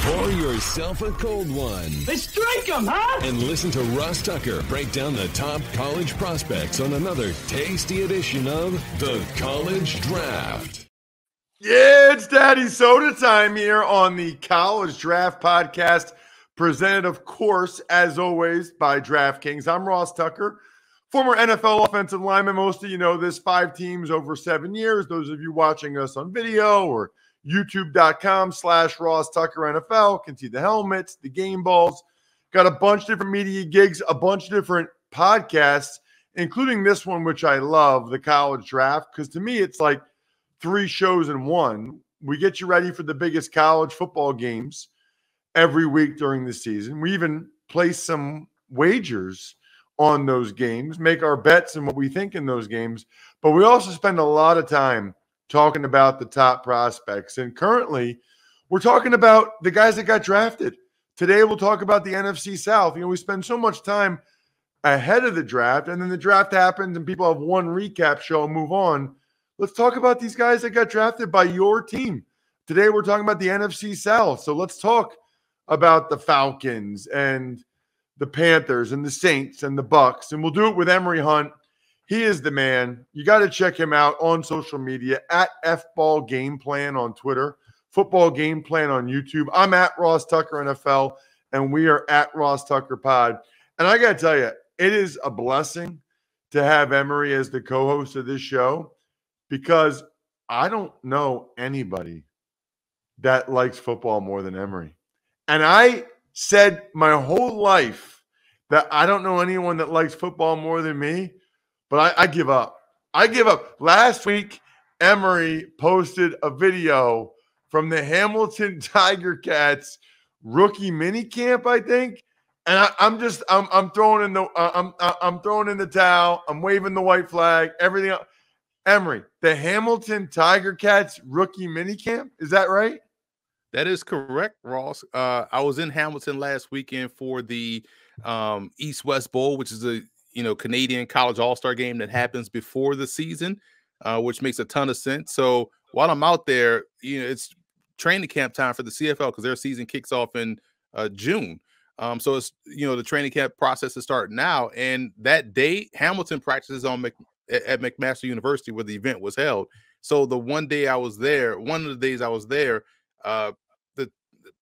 Pour yourself a cold one. Let's drink them, huh? And listen to Ross Tucker break down the top college prospects on another tasty edition of The College Draft. Yeah, it's Daddy Soda time here on the College Draft Podcast, presented, of course, as always, by DraftKings. I'm Ross Tucker, former NFL offensive lineman. Most of you know this, 5 teams over 7 years. Those of you watching us on video or YouTube.com/Ross Tucker NFL can see the helmets, the game balls. Got a bunch of different media gigs, a bunch of different podcasts, including this one, which I love, the College Draft, because to me, it's like 3 shows in one. We get you ready for the biggest college football games every week during the season. We even place some wagers on those games, make our bets and what we think in those games. But we also spend a lot of time talking about the top prospects. And currently, we're talking about the guys that got drafted. Today, we'll talk about the NFC South. You know, we spend so much time ahead of the draft, and then the draft happens and people have one recap show and move on. Let's talk about these guys that got drafted by your team. Today, we're talking about the NFC South. So let's talk about the Falcons and the Panthers and the Saints and the Bucs. And we'll do it with Emory Hunt. He is the man. You got to check him out on social media at FBall Game Plan on Twitter, Football Game Plan on YouTube. I'm at Ross Tucker NFL, and we are at Ross Tucker Pod. And I got to tell you, it is a blessing to have Emory as the co-host of this show, because I don't know anybody that likes football more than Emory. And I said my whole life that I don't know anyone that likes football more than me, but I give up. I give up. Last week, Emory posted a video from the Hamilton Tiger Cats rookie minicamp, I think. And I'm throwing in the towel. I'm waving the white flag. Everything else. Emory, the Hamilton Tiger Cats rookie minicamp, is that right? That is correct, Ross. I was in Hamilton last weekend for the East-West Bowl, which is a Canadian college all-star game that happens before the season, which makes a ton of sense. So while I'm out there, it's training camp time for the CFL because their season kicks off in June. So it's the training camp process is starting now, and that day Hamilton practices at McMaster University where the event was held. So the one of the days I was there, the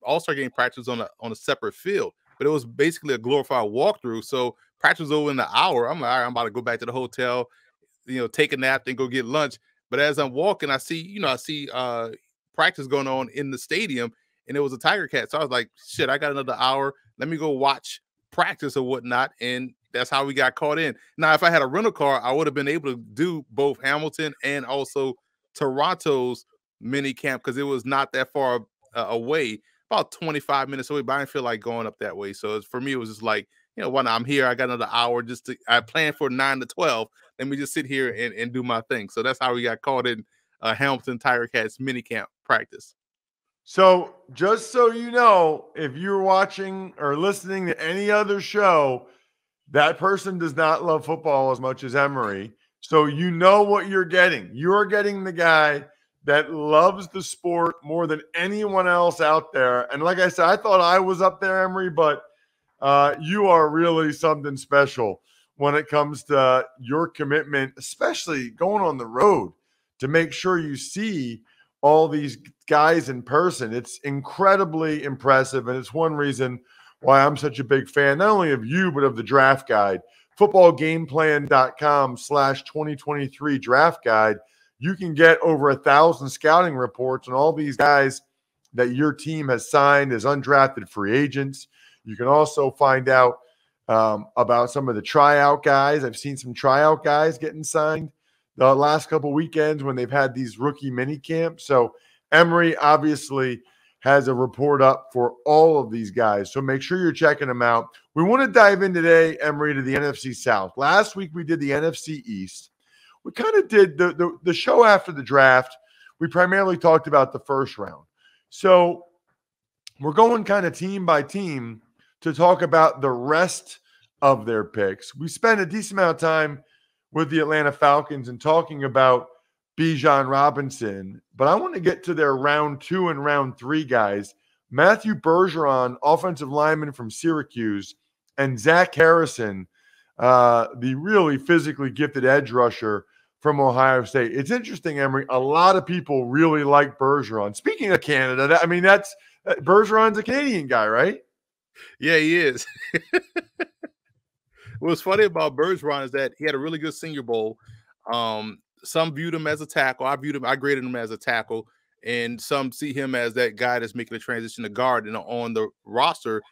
all-star game practice was on a separate field, but it was basically a glorified walkthrough. So practice was over in an hour. I'm like, all right, I'm about to go back to the hotel, take a nap, then go get lunch. But as I'm walking, I see practice going on in the stadium, and it was a Tiger Cat. So I was like, shit, I got another hour. Let me go watch practice or whatnot. And that's how we got caught in. Now, if I had a rental car, I would have been able to do both Hamilton and also Toronto's mini camp because it was not that far away, about 25 minutes away, but I didn't feel like going up that way. So for me, it was just like, why not? I'm here. I got another hour I planned for 9 to 12. Let me just sit here and do my thing. So that's how we got caught in Hamilton Tiger Cats mini camp practice. So just so you know, if you're watching or listening to any other show, that person does not love football as much as Emory. So you know what you're getting. You're getting the guy that loves the sport more than anyone else out there. And like I said, I thought I was up there, Emory, but you are really something special when it comes to your commitment, especially going on the road to make sure you see all these guys in person. It's incredibly impressive, and it's one reason why I'm such a big fan, not only of you, but of the draft guide. Footballgameplan.com/2023 draft guide. You can get over 1,000 scouting reports on all these guys that your team has signed as undrafted free agents. You can also find out about some of the tryout guys. I've seen some tryout guys getting signed the last couple weekends when they've had these rookie mini camps. So Emory obviously has a report up for all of these guys. So make sure you're checking them out. We want to dive in today, Emory, to the NFC South. Last week we did the NFC East. We kind of did the show after the draft. We primarily talked about the first round. So we're going kind of team by team to talk about the rest of their picks. We spent a decent amount of time with the Atlanta Falcons and talking about Bijan Robinson, but I want to get to their round 2 and round 3 guys. Matthew Bergeron, offensive lineman from Syracuse, and Zach Harrison, the really physically gifted edge rusher from Ohio State. It's interesting, Emory. A lot of people really like Bergeron. Speaking of Canada, that's Bergeron's a Canadian guy, right? Yeah, he is. What's funny about Bergeron is that he had a really good Senior Bowl. Some viewed him as a tackle. I graded him as a tackle, and some see him as that guy that's making the transition to guard. And on the roster,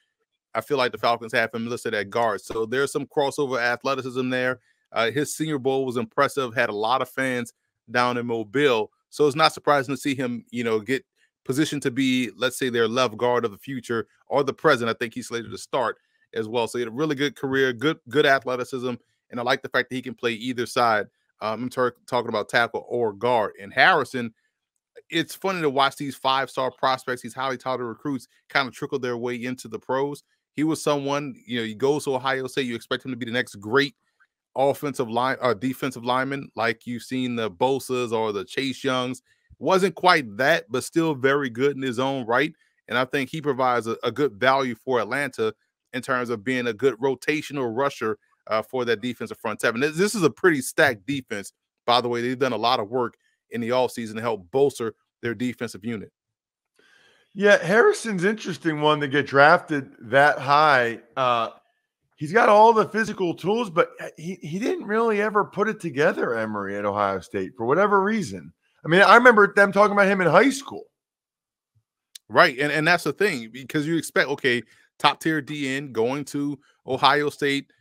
I feel like the Falcons have him listed at guard. So there's some crossover athleticism there. His Senior Bowl was impressive, had a lot of fans down in Mobile. So it's not surprising to see him, get positioned to be, let's say, their left guard of the future or the present. I think he's slated to start as well. So he had a really good career, good athleticism. And I like the fact that he can play either side. I'm talking about tackle or guard. And Harrison, it's funny to watch these 5-star prospects, these highly touted recruits kind of trickle their way into the pros. He was someone, he goes to Ohio State, you expect him to be the next great offensive line or defensive lineman, like you've seen the Bosa's or the Chase Youngs. Wasn't quite that, but still very good in his own right. And I think he provides a good value for Atlanta in terms of being a good rotational rusher for that defensive front seven. This is a pretty stacked defense, by the way. They've done a lot of work in the offseason to help bolster their defensive unit. Yeah, Harrison's interesting one to get drafted that high. He's got all the physical tools, but he didn't really ever put it together, Emory, at Ohio State for whatever reason. I mean, I remember them talking about him in high school. Right, and that's the thing, because you expect, okay, top-tier DN going to Ohio State,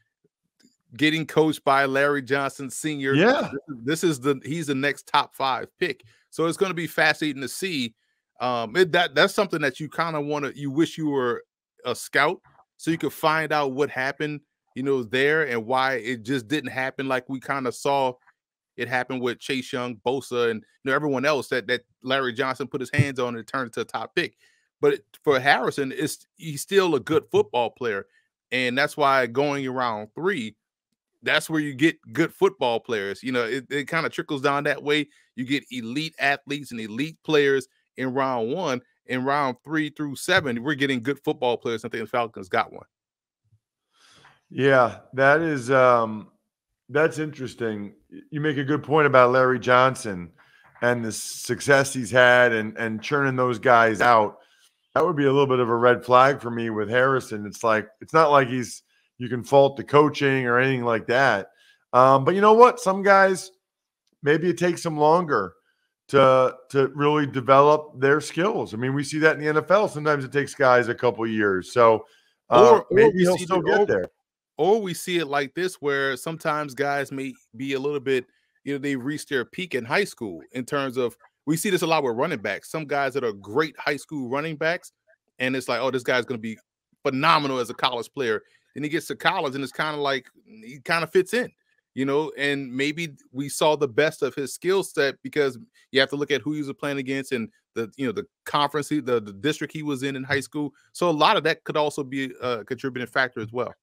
getting coached by Larry Johnson Sr. Yeah. He's the next top 5 pick. So it's going to be fascinating to see. That's something that you kind of you wish you were a scout so you could find out what happened, there and why it just didn't happen like we kind of saw it happen with Chase Young, Bosa, and everyone else that Larry Johnson put his hands on and turned into a top pick. But for Harrison, he's still a good football player. And that's why going around 3, that's where you get good football players. It kind of trickles down that way. You get elite athletes and elite players in round 1. In round 3 through 7, we're getting good football players. I think the Falcons got one. Yeah, that is that's interesting. You make a good point about Larry Johnson and the success he's had and churning those guys out. That would be a little bit of a red flag for me with Harrison. It's not like you can fault the coaching or anything like that. But you know what? Some guys, maybe it takes them longer to really develop their skills. I mean, we see that in the NFL. Sometimes it takes guys a couple years. So maybe he'll still get there. Or we see it like this, where sometimes guys may be a little bit, they've reached their peak in high school in terms of, we see this a lot with running backs. Some guys that are great high school running backs, and it's like, oh, this guy's going to be phenomenal as a college player. Then he gets to college, and it's kind of like he kind of fits in, and maybe we saw the best of his skill set because you have to look at who he was playing against and the conference, the district he was in high school. So a lot of that could also be a contributing factor as well.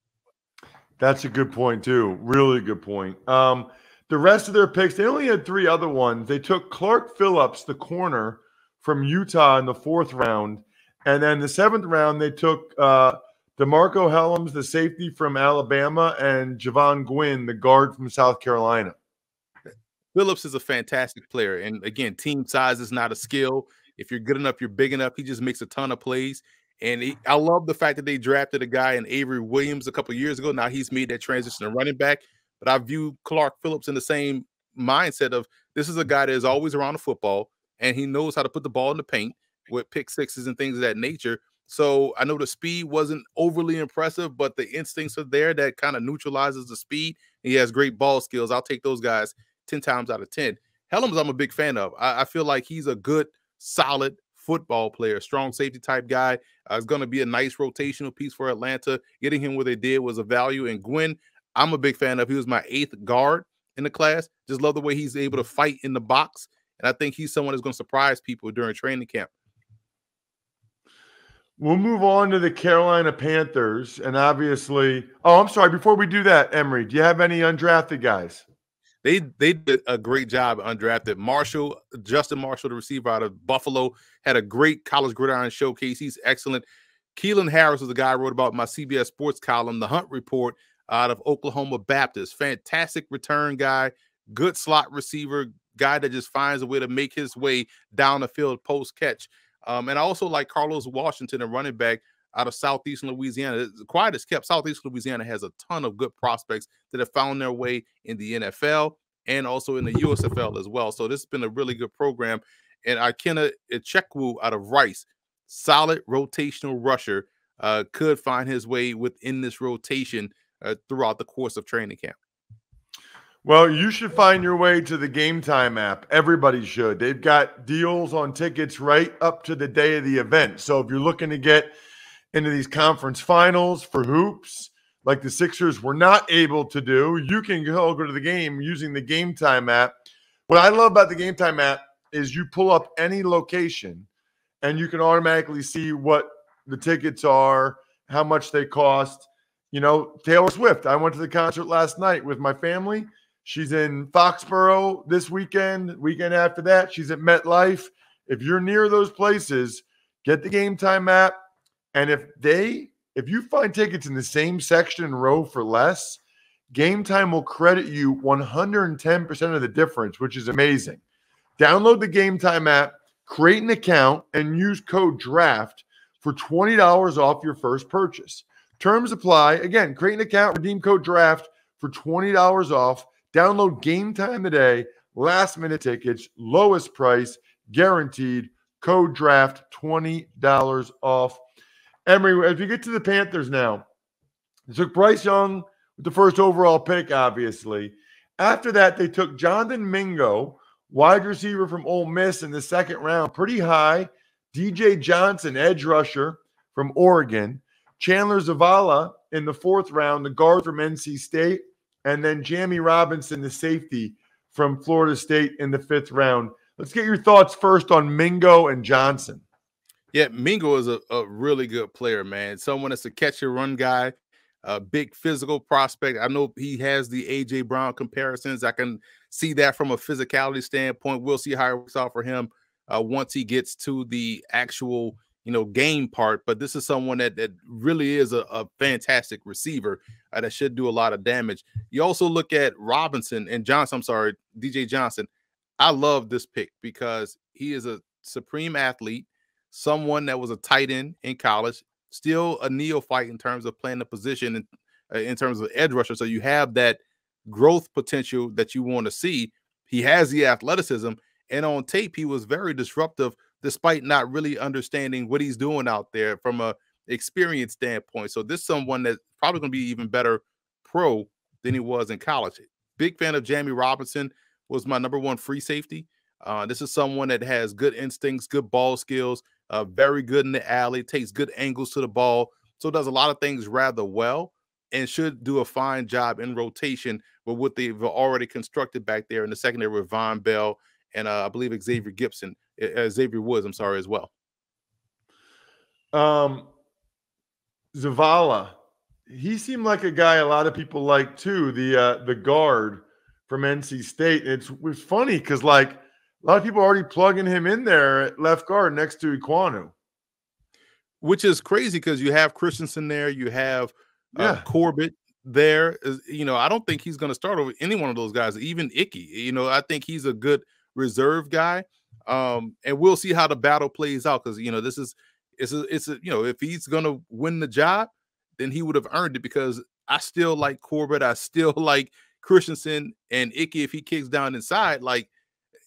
That's a good point, too. Really good point. The rest of their picks, they only had 3 other ones. They took Clark Phillips, the corner from Utah, in the 4th round. And then the 7th round, they took DeMarco Hellams, the safety from Alabama, and Javon Gwynn, the guard from South Carolina. Phillips is a fantastic player. And, again, team size is not a skill. If you're good enough, you're big enough. He just makes a ton of plays. And I love the fact that they drafted a guy in Avery Williams a couple of years ago. Now he's made that transition to running back. But I view Clark Phillips in the same mindset of, this is a guy that is always around the football, and he knows how to put the ball in the paint with pick sixes and things of that nature. So I know the speed wasn't overly impressive, but the instincts are there that kind of neutralizes the speed. He has great ball skills. I'll take those guys 10 times out of 10. Hellams, I'm a big fan of. I feel like he's a good, solid football player, strong safety type guy. It's going to be a nice rotational piece for Atlanta. Getting him where they did was a value. And Gwynn, I'm a big fan of. He was my 8th guard in the class. Just love the way he's able to fight in the box. And I think he's someone that's going to surprise people during training camp. We'll move on to the Carolina Panthers. And obviously, I'm sorry, before we do that, Emory, do you have any undrafted guys? they did a great job undrafted. Justin Marshall, the receiver out of Buffalo, had a great college gridiron showcase. He's excellent. Keelan Harris was the guy I wrote about in my CBS Sports column, the Hunt Report, out of Oklahoma Baptist. Fantastic return guy, good slot receiver, guy that just finds a way to make his way down the field post catch. And I also like Carlos Washington, a running back out of Southeastern Louisiana. Quiet as kept, Southeastern Louisiana has a ton of good prospects that have found their way in the NFL and also in the USFL as well. So this has been a really good program. And Ikenna Echekwu out of Rice, solid rotational rusher, could find his way within this rotation throughout the course of training camp. Well, you should find your way to the Game Time app. Everybody should. They've got deals on tickets right up to the day of the event. So if you're looking to get into these conference finals for hoops, like the Sixers were not able to do, you can go to the game using the Game Time app. What I love about the Game Time app is you pull up any location and you can automatically see what the tickets are, how much they cost. You know, Taylor Swift, I went to the concert last night with my family. She's in Foxborough this weekend. Weekend after that, she's at MetLife. If you're near those places, get the Game Time app. And if you find tickets in the same section and row for less, Game Time will credit you 110% of the difference, which is amazing. Download the Game Time app, create an account, and use code DRAFT for $20 off your first purchase. Terms apply. Again, create an account, redeem code DRAFT for $20 off. Download Game Time today. Last minute tickets, lowest price, guaranteed. Code DRAFT, $20 off. Emory, as we get to the Panthers now, they took Bryce Young with the first overall pick, obviously. After that, they took Jonathan Mingo, wide receiver from Ole Miss, in the second round, pretty high. DJ Johnson, edge rusher from Oregon. Chandler Zavala in the fourth round, the guard from NC State. And then Jamie Robinson, the safety from Florida State, in the fifth round. Let's get your thoughts first on Mingo and Johnson. Yeah, Mingo is a really good player, man. Someone that's a catch and run guy, a big physical prospect. I know he has the A.J. Brown comparisons. I can see that from a physicality standpoint. We'll see how it works out for him once he gets to the actual, game part. But this is someone that really is a fantastic receiver that should do a lot of damage. You also look at Robinson and Johnson. I'm sorry, DJ Johnson. I love this pick because he is a supreme athlete, someone that was a tight end in college, still a neophyte in terms of playing the position in terms of edge rusher. So you have that growth potential that you want to see. He has the athleticism, and on tape, he was very disruptive despite not really understanding what he's doing out there from a experience standpoint. So this is someone that's probably going to be even better pro than he was in college. Big fan of Jamie Robinson, was my number one free safety. This is someone that has good instincts, good ball skills, very good in the alley, takes good angles to the ball, so does a lot of things rather well and should do a fine job in rotation with what they've already constructed back there in the secondary with Von Bell and I believe Xavier Woods, I'm sorry, as well. Zavala, he seemed like a guy a lot of people like too, the guard from NC State. It was funny because like a lot of people are already plugging him in there at left guard next to Ekwonu. Which is crazy because you have Christensen there, you have Corbett there. I don't think he's going to start over any one of those guys, even Icky. I think he's a good reserve guy. And we'll see how the battle plays out because, if he's going to win the job, then he would have earned it because I still like Corbett. I still like Christensen and Icky. If he kicks down inside, like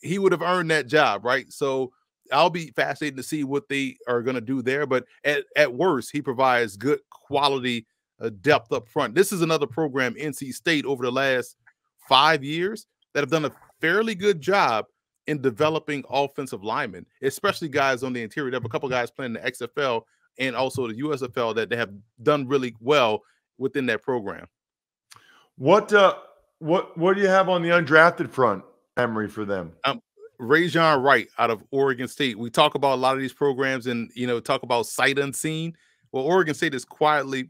he would have earned that job, right? So I'll be fascinated to see what they are going to do there. But at worst, he provides good quality depth up front. This is another program, NC State, over the last 5 years that have done a fairly good job in developing offensive linemen, especially guys on the interior. They have a couple guys playing the XFL and also the USFL that they have done really well within that program. What do you have on the undrafted front, Emory, for them? Rajon Wright out of Oregon State. We talk about a lot of these programs and, talk about sight unseen. Well, Oregon State is quietly,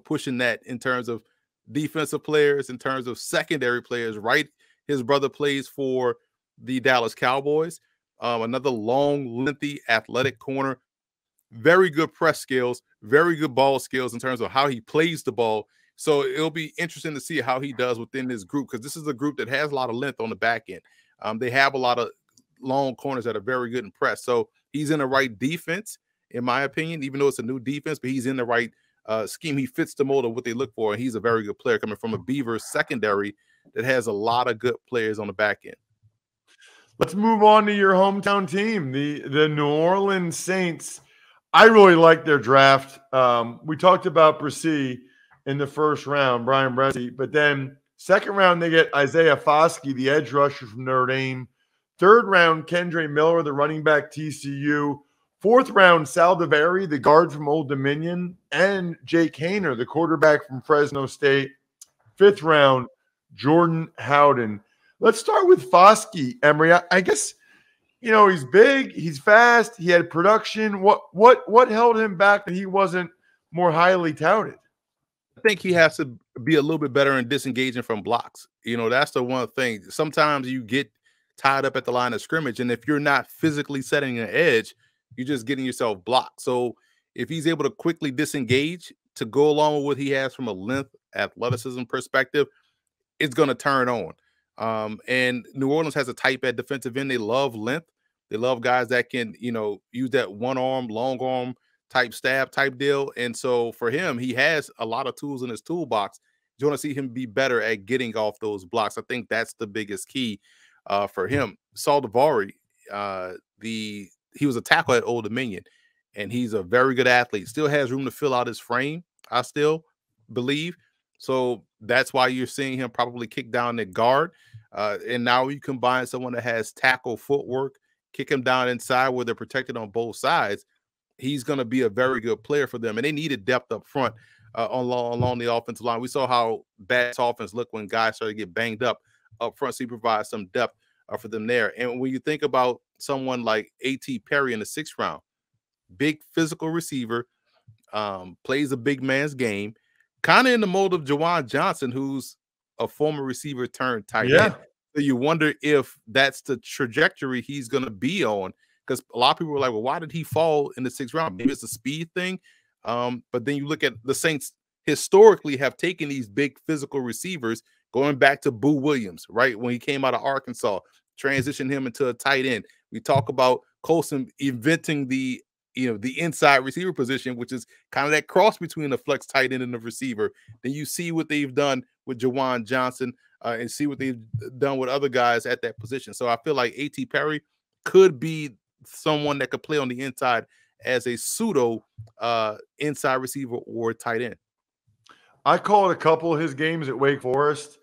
pushing that in terms of defensive players, in terms of secondary players. Wright His brother plays for the Dallas Cowboys. Another long, lengthy, athletic corner. Very good press skills, very good ball skills in terms of how he plays the ball. So it'll be interesting to see how he does within this group, because this is a group that has a lot of length on the back end. They have a lot of long corners that are very good in press. So he's in the right defense, in my opinion, even though it's a new defense, but he's in the right scheme. He fits the mold of what they look for, and he's a very good player coming from a Beavers secondary that has a lot of good players on the back end. Let's move on to your hometown team, the New Orleans Saints. I really like their draft. We talked about Bryce in the first round, Brian Bryce, but then second round they get Isaiah Foskey, the edge rusher from Notre Dame. Third round, Kendre Miller, the running back, TCU. Fourth round, Sal DeVary, the guard from Old Dominion, and Jake Haener, the quarterback from Fresno State. Fifth round, Jordan Howden. Let's start with Foskey, Emory. I guess, you know, he's big, he's fast, he had production. What held him back that he wasn't more highly touted? I think he has to be a little bit better in disengaging from blocks. You know, that's the one thing. Sometimes you get tied up at the line of scrimmage, and if you're not physically setting an edge, you're just getting yourself blocked. So if he's able to quickly disengage to go along with what he has from a length athleticism perspective, it's going to turn on. And New Orleans has a type at defensive end. They love length. They love guys that can, you know, use that one arm, long arm type stab type deal. And so for him, he has a lot of tools in his toolbox. You want to see him be better at getting off those blocks. I think that's the biggest key for him. Sal DeVary, he was a tackle at Old Dominion, and he's a very good athlete. Still has room to fill out his frame, I still believe. So that's why you're seeing him probably kick down at guard. And now you combine someone that has tackle footwork, kick him down inside where they're protected on both sides. He's going to be a very good player for them. And they needed depth up front along the offensive line. We saw how bad this offense looked when guys started to get banged up front, so he provides some depth for them there. And when you think about someone like A.T. Perry in the 6th round, big physical receiver, plays a big man's game, kind of in the mold of Juwan Johnson, who's a former receiver turned tight end. So you wonder if that's the trajectory he's going to be on, because a lot of people were like, well, why did he fall in the 6th round? Maybe it's a speed thing. But then you look at the Saints historically have taken these big physical receivers, going back to Boo Williams, right? When he came out of Arkansas, transitioned him into a tight end. We talk about Colson inventing the inside receiver position, which is kind of that cross between the flex tight end and the receiver. Then you see what they've done with Juwan Johnson and see what they've done with other guys at that position. So I feel like A.T. Perry could be someone that could play on the inside as a pseudo inside receiver or tight end. I called a couple of his games at Wake Forest.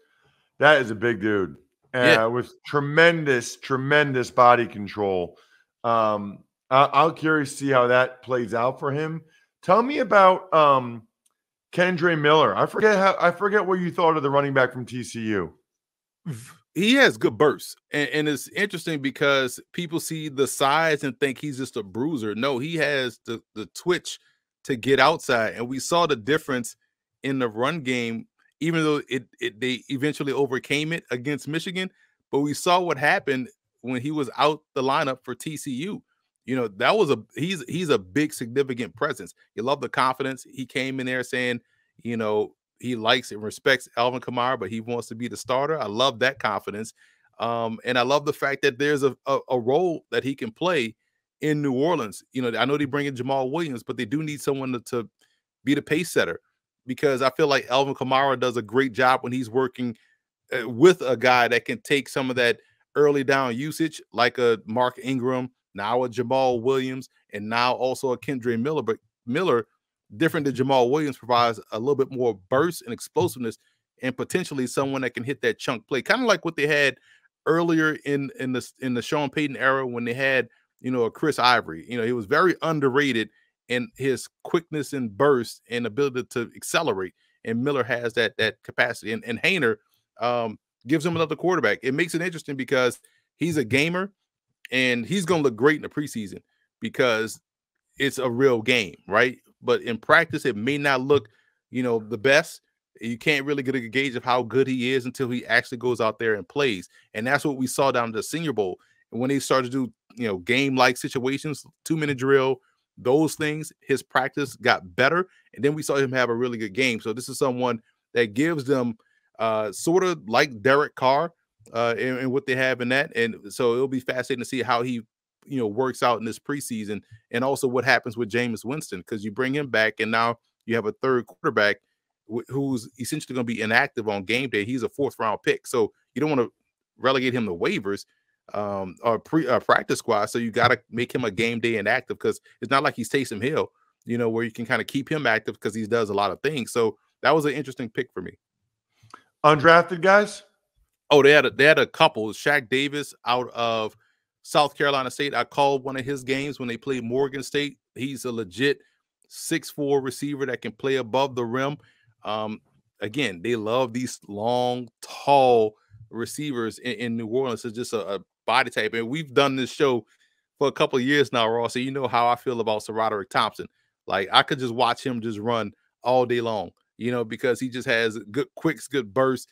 That is a big dude with tremendous body control. I'm curious to see how that plays out for him. Tell me about Kendre Miller. I forget what you thought of the running back from TCU. He has good bursts, and it's interesting because people see the size and think he's just a bruiser. No, he has the twitch to get outside, and we saw the difference in the run game, even though they eventually overcame it against Michigan. But we saw what happened when he was out the lineup for TCU. You know, that was he's a big, significant presence. You love the confidence. He came in there saying, you know, he likes and respects Alvin Kamara, but he wants to be the starter. I love that confidence. And I love the fact that there's a role that he can play in New Orleans. You know, I know they bring in Jamal Williams, but they do need someone to be the pace setter, because I feel like Alvin Kamara does a great job when he's working with a guy that can take some of that early down usage, like a Mark Ingram, now a Jamal Williams, and now also a Kendre Miller. But Miller, different than Jamal Williams, provides a little bit more burst and explosiveness, and potentially someone that can hit that chunk play, kind of like what they had earlier in the Sean Payton era when they had, you know, a Chris Ivory. You know, he was very underrated in his quickness and burst and ability to accelerate. And Miller has that capacity. And Haener gives him another quarterback. It makes it interesting because he's a gamer, and he's going to look great in the preseason because it's a real game, right? But in practice, it may not look, you know, the best. You can't really get a gauge of how good he is until he actually goes out there and plays. And that's what we saw down at the Senior Bowl. And when they started to do, game-like situations, 2-minute drill, those things, his practice got better. And then we saw him have a really good game. So this is someone that gives them sort of like Derek Carr and what they have in that. And so it'll be fascinating to see how he works out in this preseason, and also what happens with Jameis Winston, because you bring him back and now you have a third quarterback who's essentially going to be inactive on game day. He's a 4th-round pick, so you don't want to relegate him to waivers or practice squad. So you got to make him a game day inactive, because it's not like he's Taysom Hill, where you can kind of keep him active because he does a lot of things. So that was an interesting pick for me. Undrafted guys? Oh, they had a couple. Shaq Davis out of South Carolina State. I called one of his games when they played Morgan State. He's a legit 6'4" receiver that can play above the rim. Again, they love these long, tall receivers in New Orleans. It's just a body type. And we've done this show for a couple of years now, Ross. So you know how I feel about Sir Roderick Thompson. Like, I could just watch him just run all day long, because he just has good quicks, good bursts,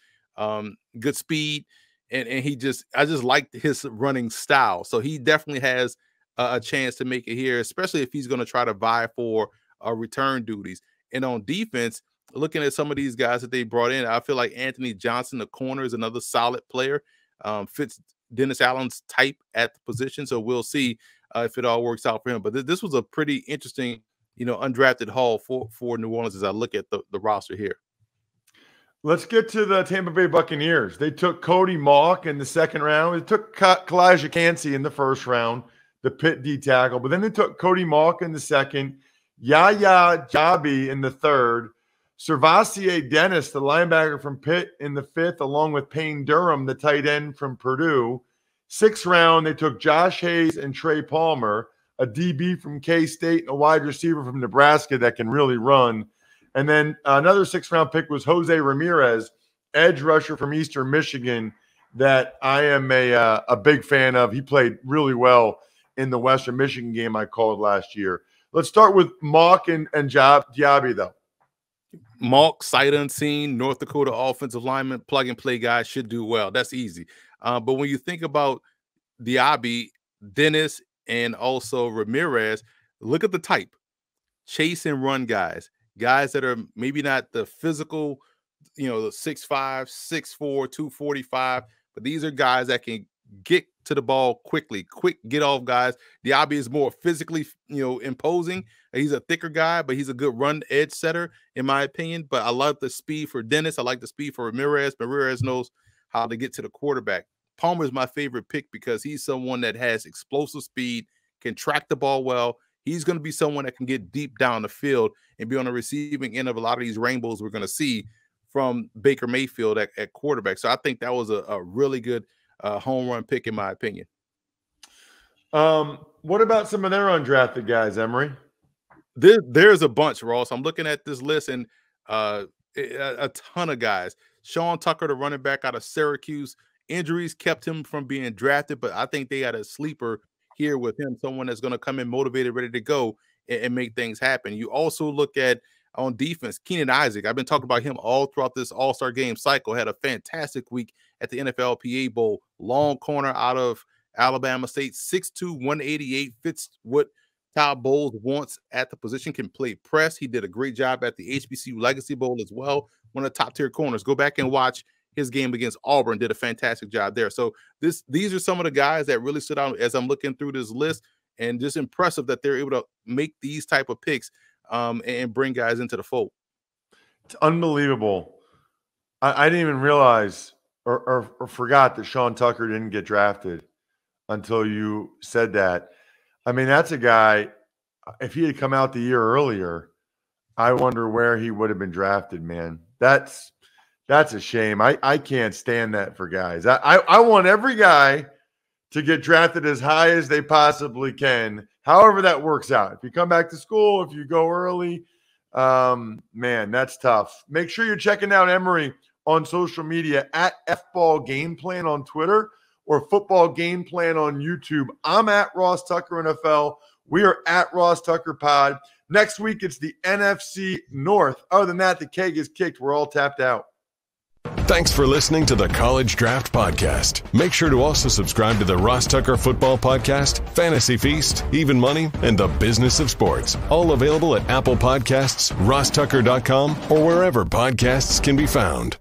good speed. And I just like his running style. So he definitely has a chance to make it here, especially if he's going to try to vie for return duties. And on defense, looking at some of these guys that they brought in, I feel like Anthony Johnson, the corner, is another solid player. Fits Dennis Allen's type at the position. So we'll see if it all works out for him. But this was a pretty interesting, undrafted haul for New Orleans as I look at the roster here. Let's get to the Tampa Bay Buccaneers. They took Cody Mauch in the 2nd round. They took Kalijah Cansey in the 1st round, the Pitt D tackle. But then they took Cody Mauch in the 2nd, Yaya Jabi in the 3rd, Servassier Dennis, the linebacker from Pitt, in the 5th, along with Payne Durham, the tight end from Purdue. 6th round, they took Josh Hayes and Trey Palmer, a DB from K-State and a wide receiver from Nebraska that can really run. And then another 6th-round pick was Jose Ramirez, edge rusher from Eastern Michigan, that I am a big fan of. He played really well in the Western Michigan game I called last year. Let's start with Mauch and Diaby, though. Mauch, sight unseen, North Dakota offensive lineman, plug-and-play guy, should do well. That's easy. But when you think about Diaby, Dennis, and also Ramirez, look at the type. Chase and run guys that are maybe not the physical, the 6'5", 6'4", 245, but these are guys that can get to the ball quickly, quick get off guys. Diaby is more physically, imposing. He's a thicker guy, but he's a good run edge setter, in my opinion. But I love the speed for Dennis. I like the speed for Ramirez. Ramirez knows how to get to the quarterback. Palmer is my favorite pick because he's someone that has explosive speed, can track the ball well. He's going to be someone that can get deep down the field and be on the receiving end of a lot of these rainbows we're going to see from Baker Mayfield at quarterback. So I think that was a really good home run pick, in my opinion. What about some of their undrafted guys, Emory? There's a bunch, Ross. I'm looking at this list, and a ton of guys. Sean Tucker, the running back out of Syracuse. Injuries kept him from being drafted, but I think they got a sleeper here with him, someone that's going to come in motivated, ready to go and make things happen. You also look at on defense, Keenan Isaac. I've been talking about him all throughout this All-Star game cycle. Had a fantastic week at the NFLPA Bowl. Long corner out of Alabama State, 6'2", 188, fits what Todd Bowles wants at the position, can play press. He did a great job at the HBCU Legacy Bowl as well. One of the top-tier corners. Go back and watch his game against Auburn, did a fantastic job there. So these are some of the guys that really stood out as I'm looking through this list, and just impressive that they're able to make these type of picks and bring guys into the fold. It's unbelievable. I didn't even realize or forgot that Sean Tucker didn't get drafted until you said that. I mean, that's a guy, if he had come out the year earlier, I wonder where he would have been drafted, man. That's a shame. I can't stand that for guys. I want every guy to get drafted as high as they possibly can, however that works out. If you come back to school, if you go early, man, that's tough. Make sure you're checking out Emory on social media at FBall Game Plan on Twitter or Football Game Plan on YouTube. I'm at Ross Tucker NFL. We are at Ross Tucker Pod. Next week, it's the NFC North. Other than that, the keg is kicked. We're all tapped out. Thanks for listening to the College Draft Podcast. Make sure to also subscribe to the Ross Tucker Football Podcast, Fantasy Feast, Even Money, and The Business of Sports. All available at Apple Podcasts, rosstucker.com, or wherever podcasts can be found.